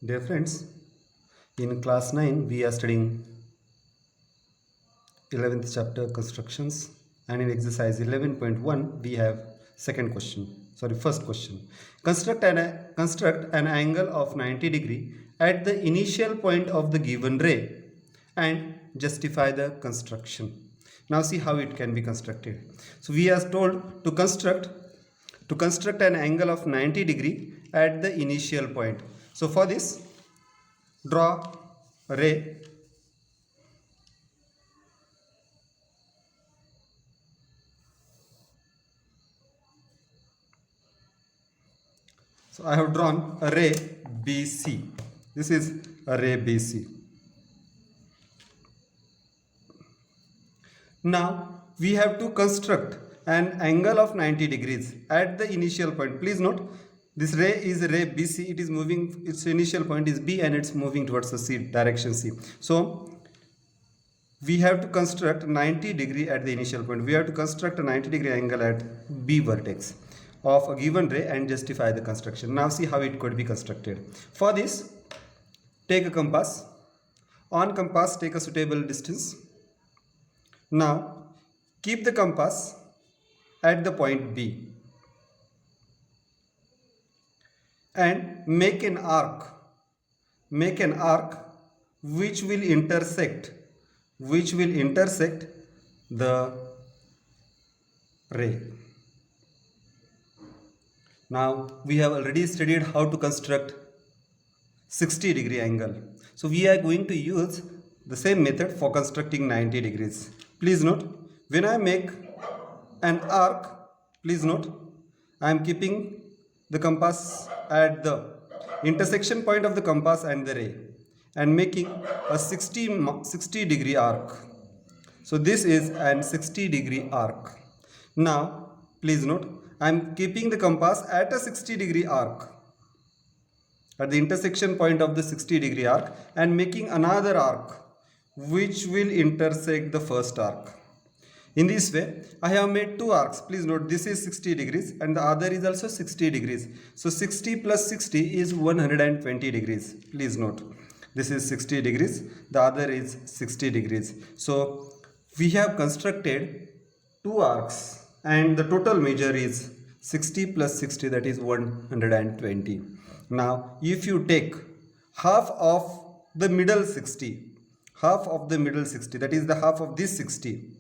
Dear friends, in class 9 we are studying 11th chapter constructions, and in exercise 11.1 we have first question. Construct an angle of 90 degree at the initial point of the given ray and justify the construction. Now see how it can be constructed. So we are told to construct an angle of 90 degree at the initial point. So for this, draw a ray. So I have drawn a ray BC. This is a ray BC. Now we have to construct an angle of 90 degrees at the initial point. Please note, this ray is ray BC. It is moving, its initial point is B and it's moving towards the C, direction C. So we have to construct 90 degree at the initial point. We have to construct a 90 degree angle at B vertex of a given ray and justify the construction. Now see how it could be constructed. For this, take a compass. On compass, take a suitable distance. Now keep the compass at the point B and make an arc which will intersect the ray. Now we have already studied how to construct 60 degree angle. So we are going to use the same method for constructing 90 degrees. Please note, when I make an arc, please note, I am keeping the compass at the intersection point of the compass and the ray and making a 60 degree arc. So this is an 60 degree arc. Now please note, I am keeping the compass at a 60 degree arc at the intersection point of the 60 degree arc and making another arc which will intersect the first arc. In this way, I have made two arcs. Please note, this is 60 degrees and the other is also 60 degrees. So 60 plus 60 is 120 degrees. Please note, this is 60 degrees, the other is 60 degrees. So we have constructed two arcs and the total measure is 60 plus 60, that is 120. Now if you take half of the middle 60, that is the half of this 60,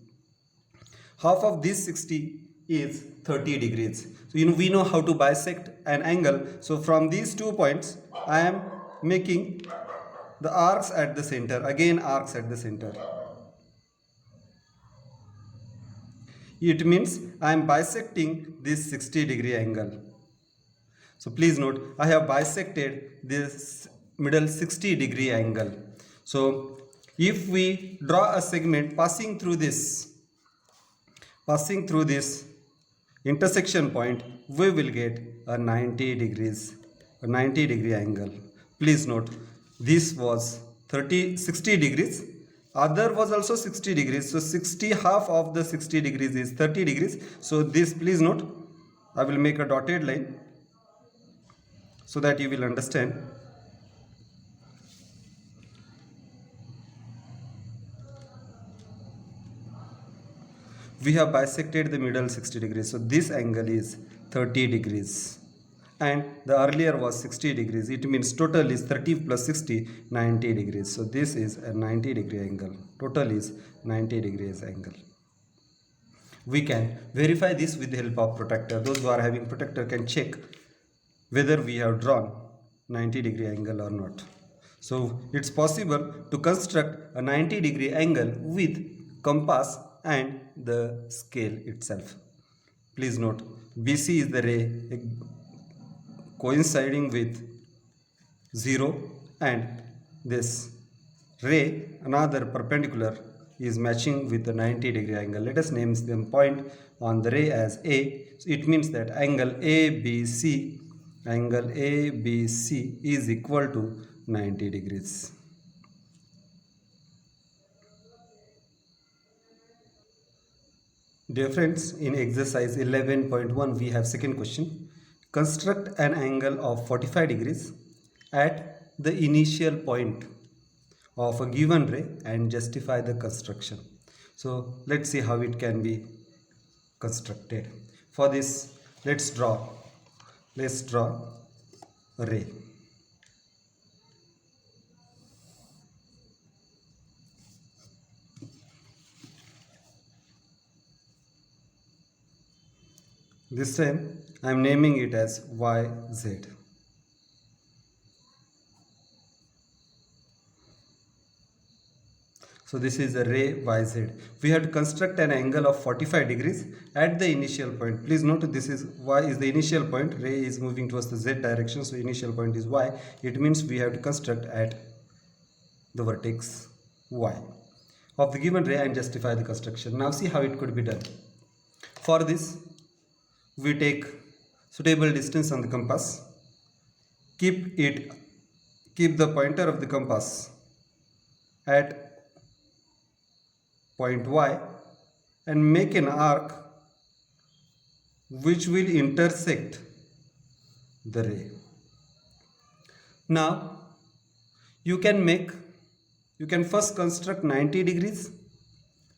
half of this 60 is 30 degrees. So we know how to bisect an angle. So from these 2 points I am making the arcs at the center, again arcs at the center. It means I am bisecting this 60 degree angle. So please note, I have bisected this middle 60 degree angle. So if we draw a segment passing through this intersection point, we will get a 90 degree angle. Please note, this was 60 degrees, other was also 60 degrees. So 60, half of the 60 degrees is 30 degrees. So this, please note, I will make a dotted line so that you will understand. We have bisected the middle 60 degrees. So this angle is 30 degrees and the earlier was 60 degrees. It means total is 30 plus 60, 90 degrees. So this is a 90 degree angle. Total is 90 degrees angle. We can verify this with the help of protractor. Those who are having protractor can check whether we have drawn 90 degree angle or not. So it's possible to construct a 90 degree angle with compass and the scale itself. Please note, BC is the ray coinciding with 0 and this ray, another perpendicular, is matching with the 90 degree angle. Let us name them point on the ray as A. So it means that angle ABC is equal to 90 degrees. Dear friends, in exercise 11.1 we have second question. Construct an angle of 45 degrees at the initial point of a given ray and justify the construction. So let's see how it can be constructed. For this, let's draw a ray. This time I am naming it as YZ. So this is a ray YZ. We have to construct an angle of 45 degrees at the initial point. Please note this is Y is the initial point. Ray is moving towards the Z direction. So initial point is Y. It means we have to construct at the vertex Y of the given ray and justify the construction. Now see how it could be done. For this, we take suitable distance on the compass. Keep the pointer of the compass at point Y and make an arc which will intersect the ray. Now you can first construct 90 degrees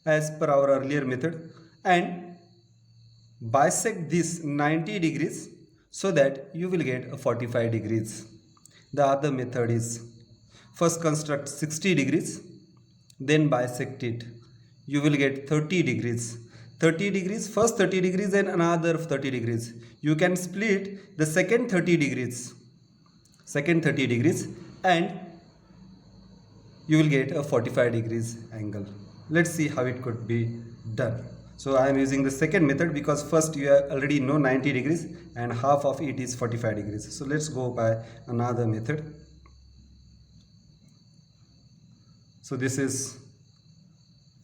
as per our earlier method and bisect this 90 degrees so that you will get a 45 degrees. The other method is first construct 60 degrees, then bisect it. You will get 30 degrees. 30 degrees, first 30 degrees and another 30 degrees. You can split the second 30 degrees and you will get a 45 degrees angle. Let's see how it could be done. So I am using the second method because first you already know 90 degrees and half of it is 45 degrees. So let's go by another method. So this is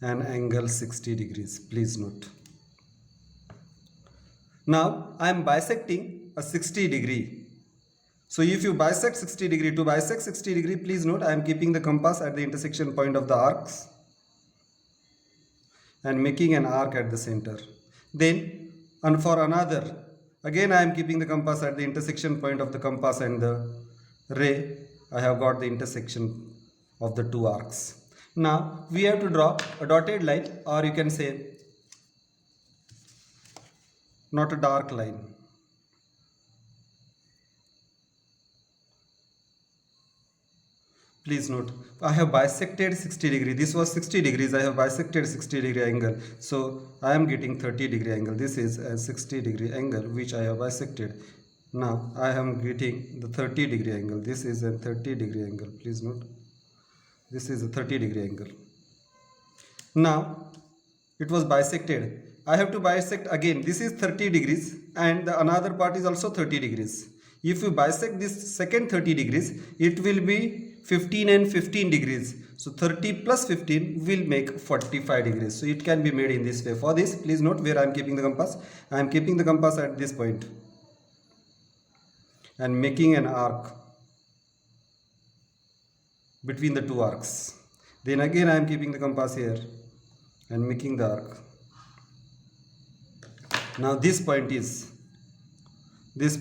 an angle 60 degrees. Please note. Now I am bisecting a 60 degree. So if you bisect 60 degree, to bisect 60 degree, please note I am keeping the compass at the intersection point of the arcs and making an arc at the center. Then, and for another, again I am keeping the compass at the intersection point of the compass and the ray. I have got the intersection of the two arcs. Now we have to draw a dotted line, or you can say not a dark line. Please note, I have bisected 60 degree. This was 60 degrees. I have bisected 60 degree angle. So I am getting 30 degree angle. This is a 60 degree angle which I have bisected. Now I am getting the 30 degree angle. This is a 30 degree angle. Please note, this is a 30 degree angle. Now it was bisected. I have to bisect again. This is 30 degrees and the another part is also 30 degrees. If you bisect this second 30 degrees, it will be 15 and 15 degrees. So 30 plus 15 will make 45 degrees. So it can be made in this way. For this, please note where I am keeping the compass. I am keeping the compass at this point and making an arc between the two arcs. Then again I am keeping the compass here and making the arc. Now this point is this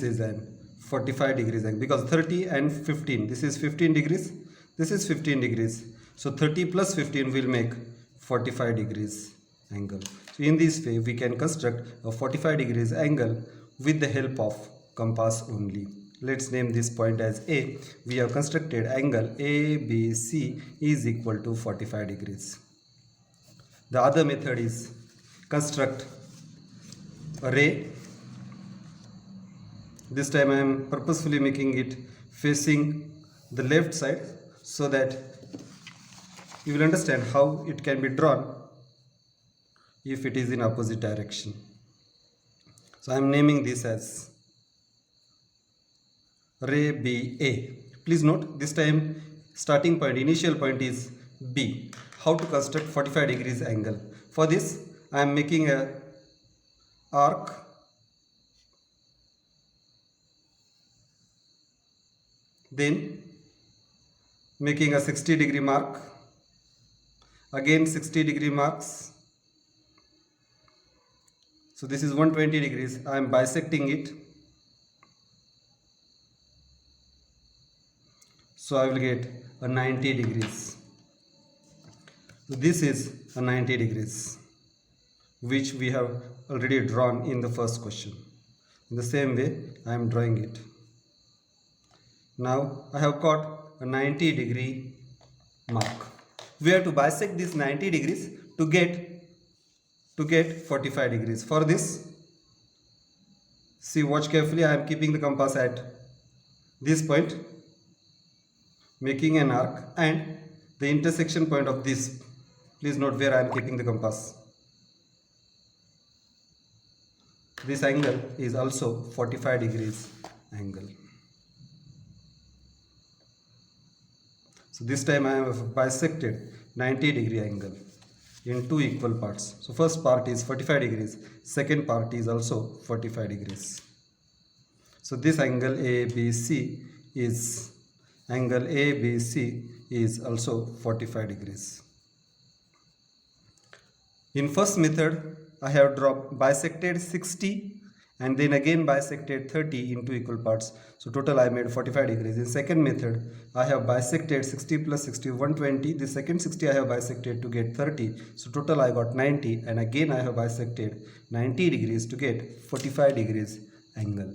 is an 45 degrees angle because 30 and 15, this is 15 degrees, this is 15 degrees. So 30 plus 15 will make 45 degrees angle. So in this way we can construct a 45 degrees angle with the help of compass only. Let's name this point as A. We have constructed angle ABC is equal to 45 degrees. The other method is construct a ray. This time I am purposefully making it facing the left side so that you will understand how it can be drawn if it is in opposite direction. So I am naming this as ray BA. Please note this time starting point, initial point is B. How to construct 45 degrees angle? For this I am making a arc then making a 60 degree mark, again 60 degree marks, So this is 120 degrees. I am bisecting it. So I will get a 90 degrees. So this is a 90 degrees, which we have already drawn in the first question. In the same way, I am drawing it. Now I have got a 90 degree mark. We have to bisect this 90 degrees to get 45 degrees. For this, see, watch carefully. I am keeping the compass at this point, making an arc, and the intersection point of this. Please note where I am keeping the compass. This angle is also 45 degrees angle. So this time I have bisected 90 degree angle in two equal parts. So first part is 45 degrees, second part is also 45 degrees. So this angle ABC is also 45 degrees. In first method, I have bisected 60 and then again bisected 30 into equal parts. So total I made 45 degrees. In second method, I have bisected 60 plus 60, 120. The second 60 I have bisected to get 30. So total I got 90, and again I have bisected 90 degrees to get 45 degrees angle.